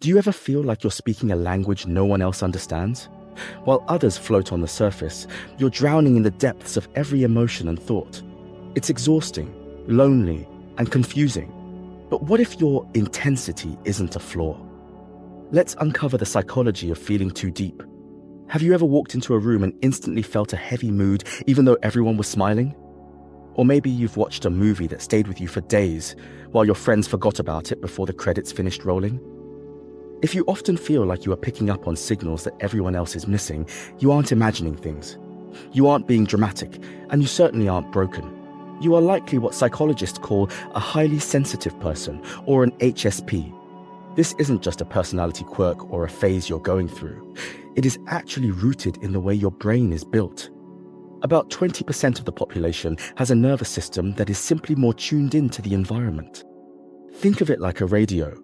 Do you ever feel like you're speaking a language no one else understands? While others float on the surface, you're drowning in the depths of every emotion and thought. It's exhausting, lonely, and confusing. But what if your intensity isn't a flaw? Let's uncover the psychology of feeling too deep. Have you ever walked into a room and instantly felt a heavy mood even though everyone was smiling? Or maybe you've watched a movie that stayed with you for days while your friends forgot about it before the credits finished rolling? If you often feel like you are picking up on signals that everyone else is missing, you aren't imagining things. You aren't being dramatic, and you certainly aren't broken. You are likely what psychologists call a highly sensitive person, or an HSP. This isn't just a personality quirk or a phase you're going through. It is actually rooted in the way your brain is built. About 20% of the population has a nervous system that is simply more tuned into the environment. Think of it like a radio.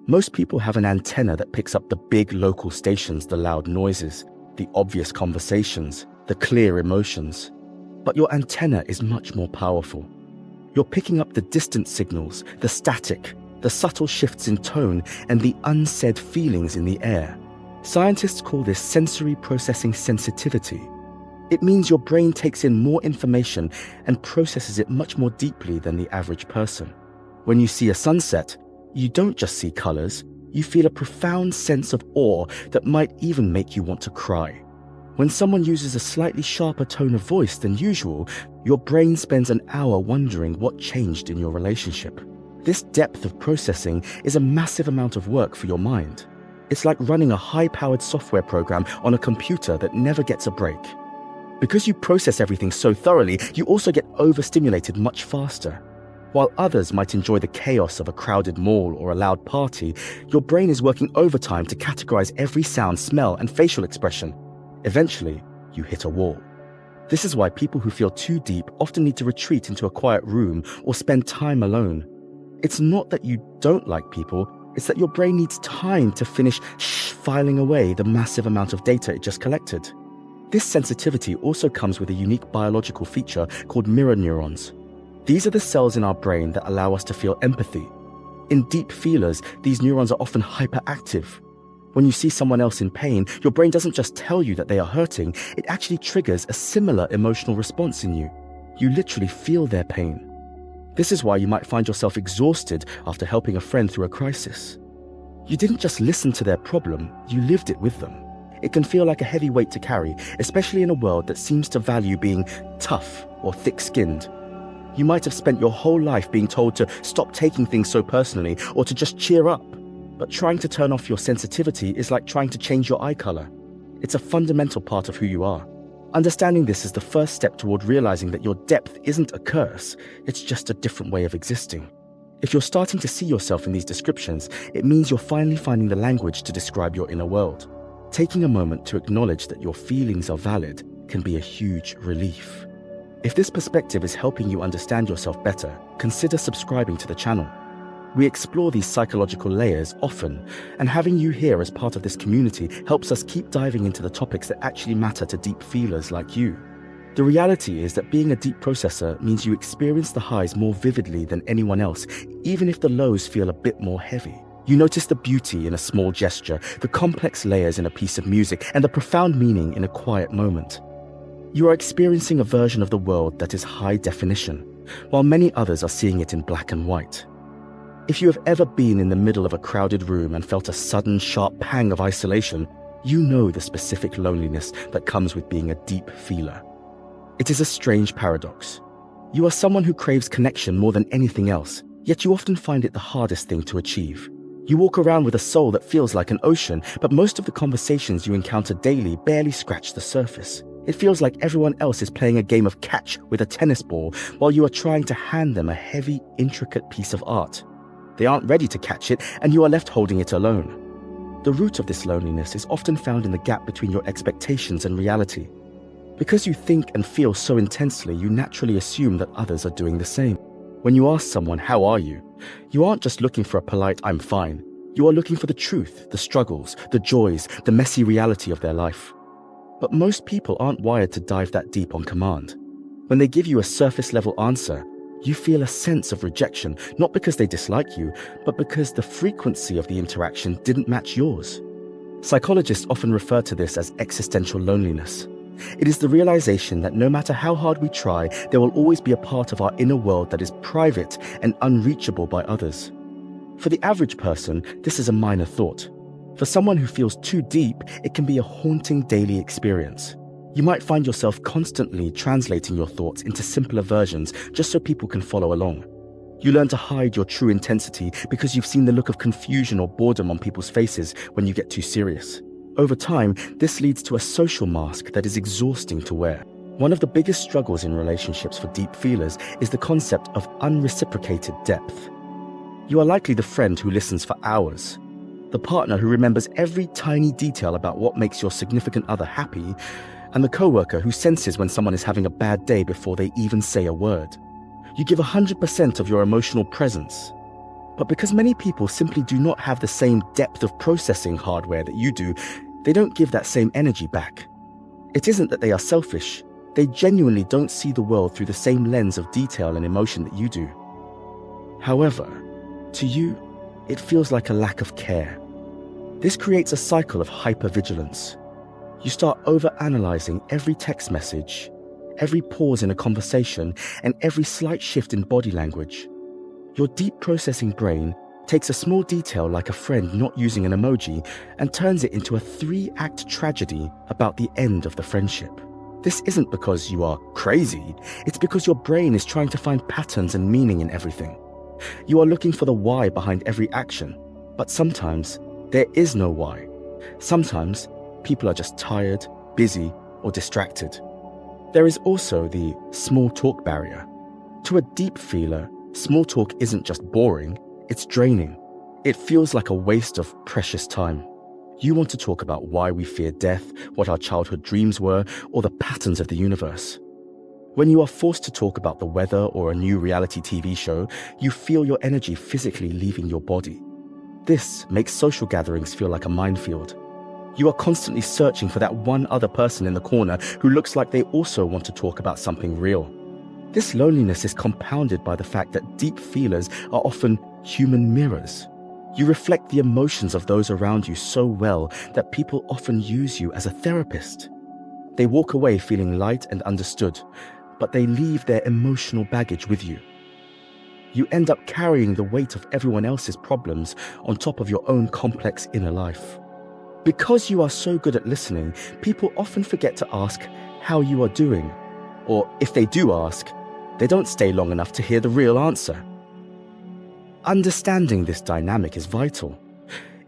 Most people have an antenna that picks up the big local stations, the loud noises, the obvious conversations, the clear emotions. But your antenna is much more powerful. You're picking up the distant signals, the static, the subtle shifts in tone, and the unsaid feelings in the air. Scientists call this sensory processing sensitivity. It means your brain takes in more information and processes it much more deeply than the average person. When you see a sunset, you don't just see colors, you feel a profound sense of awe that might even make you want to cry. When someone uses a slightly sharper tone of voice than usual, your brain spends an hour wondering what changed in your relationship. This depth of processing is a massive amount of work for your mind. It's like running a high-powered software program on a computer that never gets a break. Because you process everything so thoroughly, you also get overstimulated much faster. While others might enjoy the chaos of a crowded mall or a loud party, your brain is working overtime to categorize every sound, smell, and facial expression. Eventually, you hit a wall. This is why people who feel too deep often need to retreat into a quiet room or spend time alone. It's not that you don't like people, it's that your brain needs time to finish filing away the massive amount of data it just collected. This sensitivity also comes with a unique biological feature called mirror neurons. These are the cells in our brain that allow us to feel empathy. In deep feelers, these neurons are often hyperactive. When you see someone else in pain, your brain doesn't just tell you that they are hurting, it actually triggers a similar emotional response in you. You literally feel their pain. This is why you might find yourself exhausted after helping a friend through a crisis. You didn't just listen to their problem, you lived it with them. It can feel like a heavy weight to carry, especially in a world that seems to value being tough or thick-skinned. You might have spent your whole life being told to stop taking things so personally or to just cheer up. But trying to turn off your sensitivity is like trying to change your eye color. It's a fundamental part of who you are. Understanding this is the first step toward realizing that your depth isn't a curse, it's just a different way of existing. If you're starting to see yourself in these descriptions, it means you're finally finding the language to describe your inner world. Taking a moment to acknowledge that your feelings are valid can be a huge relief. If this perspective is helping you understand yourself better, consider subscribing to the channel. We explore these psychological layers often, and having you here as part of this community helps us keep diving into the topics that actually matter to deep feelers like you. The reality is that being a deep processor means you experience the highs more vividly than anyone else, even if the lows feel a bit more heavy. You notice the beauty in a small gesture, the complex layers in a piece of music, and the profound meaning in a quiet moment. You are experiencing a version of the world that is high definition, while many others are seeing it in black and white. If you have ever been in the middle of a crowded room and felt a sudden, sharp pang of isolation, you know the specific loneliness that comes with being a deep feeler. It is a strange paradox. You are someone who craves connection more than anything else, yet you often find it the hardest thing to achieve. You walk around with a soul that feels like an ocean, but most of the conversations you encounter daily barely scratch the surface. It feels like everyone else is playing a game of catch with a tennis ball while you are trying to hand them a heavy, intricate piece of art. They aren't ready to catch it, and you are left holding it alone. The root of this loneliness is often found in the gap between your expectations and reality. Because you think and feel so intensely, you naturally assume that others are doing the same. When you ask someone, "How are you?" you aren't just looking for a polite "I'm fine." You are looking for the truth, the struggles, the joys, the messy reality of their life. But most people aren't wired to dive that deep on command. When they give you a surface-level answer, You feel a sense of rejection, not because they dislike you, but because the frequency of the interaction didn't match yours. Psychologists often refer to this as existential loneliness. It is the realization that no matter how hard we try, there will always be a part of our inner world that is private and unreachable by others. For the average person, this is a minor thought. For someone who feels too deep, it can be a haunting daily experience. You might find yourself constantly translating your thoughts into simpler versions just so people can follow along. You learn to hide your true intensity because you've seen the look of confusion or boredom on people's faces when you get too serious. Over time, this leads to a social mask that is exhausting to wear. One of the biggest struggles in relationships for deep feelers is the concept of unreciprocated depth. You are likely the friend who listens for hours, the partner who remembers every tiny detail about what makes your significant other happy, and the coworker who senses when someone is having a bad day before they even say a word. You give 100% of your emotional presence. But because many people simply do not have the same depth of processing hardware that you do, they don't give that same energy back. It isn't that they are selfish. They genuinely don't see the world through the same lens of detail and emotion that you do. However, to you, it feels like a lack of care. This creates a cycle of hypervigilance. You start overanalyzing every text message, every pause in a conversation, and every slight shift in body language. Your deep processing brain takes a small detail like a friend not using an emoji and turns it into a 3-act tragedy about the end of the friendship. This isn't because you are crazy, it's because your brain is trying to find patterns and meaning in everything. You are looking for the why behind every action, but sometimes there is no why. Sometimes people are just tired, busy, or distracted. There is also the small talk barrier. To a deep feeler, small talk isn't just boring, it's draining. It feels like a waste of precious time. You want to talk about why we fear death, what our childhood dreams were, or the patterns of the universe. When you are forced to talk about the weather or a new reality TV show, you feel your energy physically leaving your body. This makes social gatherings feel like a minefield. You are constantly searching for that one other person in the corner who looks like they also want to talk about something real. This loneliness is compounded by the fact that deep feelers are often human mirrors. You reflect the emotions of those around you so well that people often use you as a therapist. They walk away feeling light and understood, but they leave their emotional baggage with you. You end up carrying the weight of everyone else's problems on top of your own complex inner life. Because you are so good at listening, people often forget to ask how you are doing. Or if they do ask, they don't stay long enough to hear the real answer. Understanding this dynamic is vital.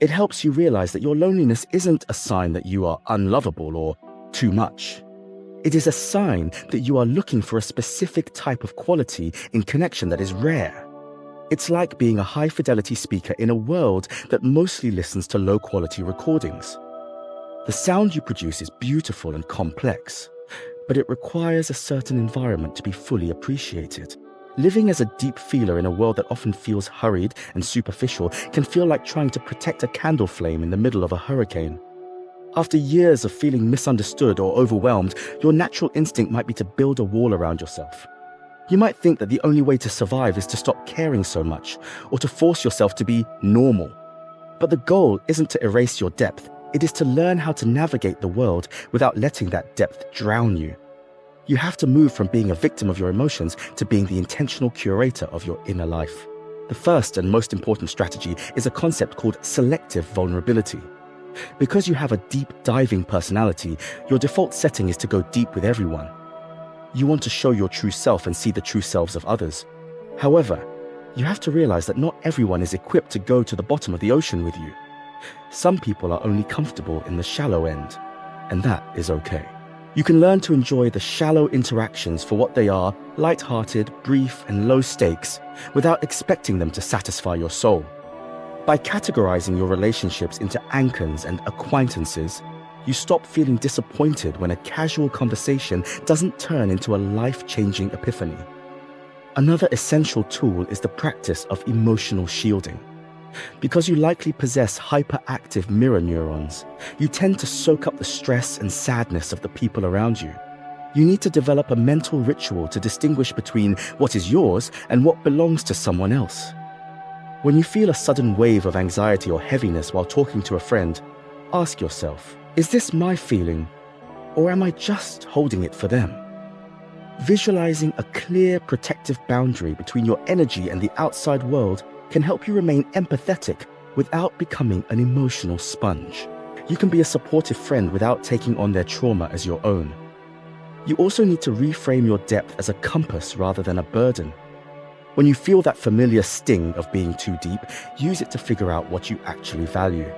It helps you realize that your loneliness isn't a sign that you are unlovable or too much. It is a sign that you are looking for a specific type of quality in connection that is rare. It's like being a high-fidelity speaker in a world that mostly listens to low-quality recordings. The sound you produce is beautiful and complex, but it requires a certain environment to be fully appreciated. Living as a deep feeler in a world that often feels hurried and superficial can feel like trying to protect a candle flame in the middle of a hurricane. After years of feeling misunderstood or overwhelmed, your natural instinct might be to build a wall around yourself. You might think that the only way to survive is to stop caring so much, or to force yourself to be normal. But the goal isn't to erase your depth, it is to learn how to navigate the world without letting that depth drown you. You have to move from being a victim of your emotions to being the intentional curator of your inner life. The first and most important strategy is a concept called selective vulnerability. Because you have a deep diving personality, your default setting is to go deep with everyone. You want to show your true self and see the true selves of others. However, you have to realize that not everyone is equipped to go to the bottom of the ocean with you. Some people are only comfortable in the shallow end, and that is okay. You can learn to enjoy the shallow interactions for what they are, light-hearted, brief, and low stakes, without expecting them to satisfy your soul. By categorizing your relationships into anchors and acquaintances, you stop feeling disappointed when a casual conversation doesn't turn into a life-changing epiphany. Another essential tool is the practice of emotional shielding. Because you likely possess hyperactive mirror neurons, you tend to soak up the stress and sadness of the people around you. You need to develop a mental ritual to distinguish between what is yours and what belongs to someone else. When you feel a sudden wave of anxiety or heaviness while talking to a friend, ask yourself, is this my feeling, or am I just holding it for them? Visualizing a clear, protective boundary between your energy and the outside world can help you remain empathetic without becoming an emotional sponge. You can be a supportive friend without taking on their trauma as your own. You also need to reframe your depth as a compass rather than a burden. When you feel that familiar sting of being too deep, use it to figure out what you actually value.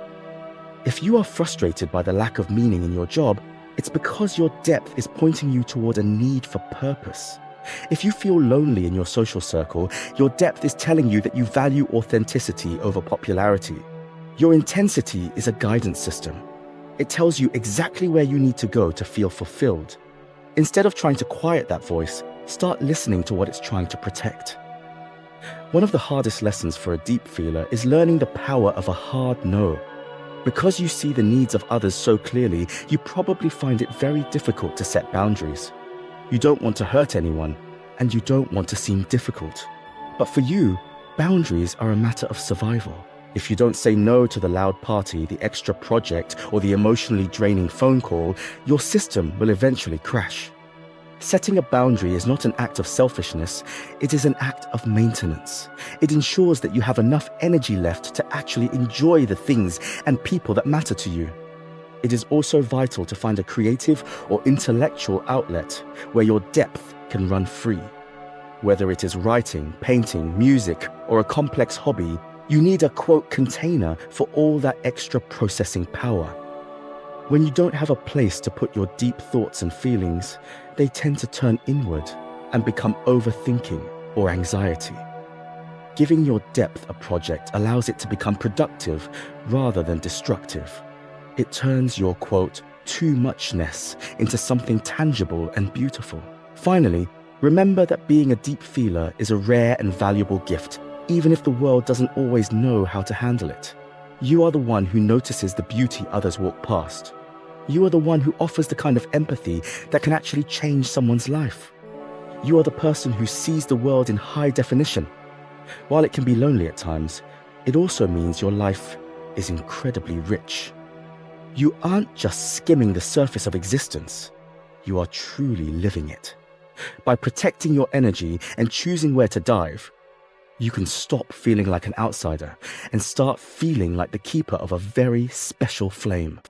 If you are frustrated by the lack of meaning in your job, it's because your depth is pointing you toward a need for purpose. If you feel lonely in your social circle, your depth is telling you that you value authenticity over popularity. Your intensity is a guidance system. It tells you exactly where you need to go to feel fulfilled. Instead of trying to quiet that voice, start listening to what it's trying to protect. One of the hardest lessons for a deep feeler is learning the power of a hard no. Because you see the needs of others so clearly, you probably find it very difficult to set boundaries. You don't want to hurt anyone, and you don't want to seem difficult. But for you, boundaries are a matter of survival. If you don't say no to the loud party, the extra project, or the emotionally draining phone call, your system will eventually crash. Setting a boundary is not an act of selfishness, it is an act of maintenance. It ensures that you have enough energy left to actually enjoy the things and people that matter to you. It is also vital to find a creative or intellectual outlet where your depth can run free. Whether it is writing, painting, music, or a complex hobby, you need a quote container for all that extra processing power. When you don't have a place to put your deep thoughts and feelings, they tend to turn inward and become overthinking or anxiety. Giving your depth a project allows it to become productive rather than destructive. It turns your quote too muchness into something tangible and beautiful. Finally, remember that being a deep feeler is a rare and valuable gift, even if the world doesn't always know how to handle it. You are the one who notices the beauty others walk past. You are the one who offers the kind of empathy that can actually change someone's life. You are the person who sees the world in high definition. While it can be lonely at times, it also means your life is incredibly rich. You aren't just skimming the surface of existence, you are truly living it. By protecting your energy and choosing where to dive, you can stop feeling like an outsider and start feeling like the keeper of a very special flame.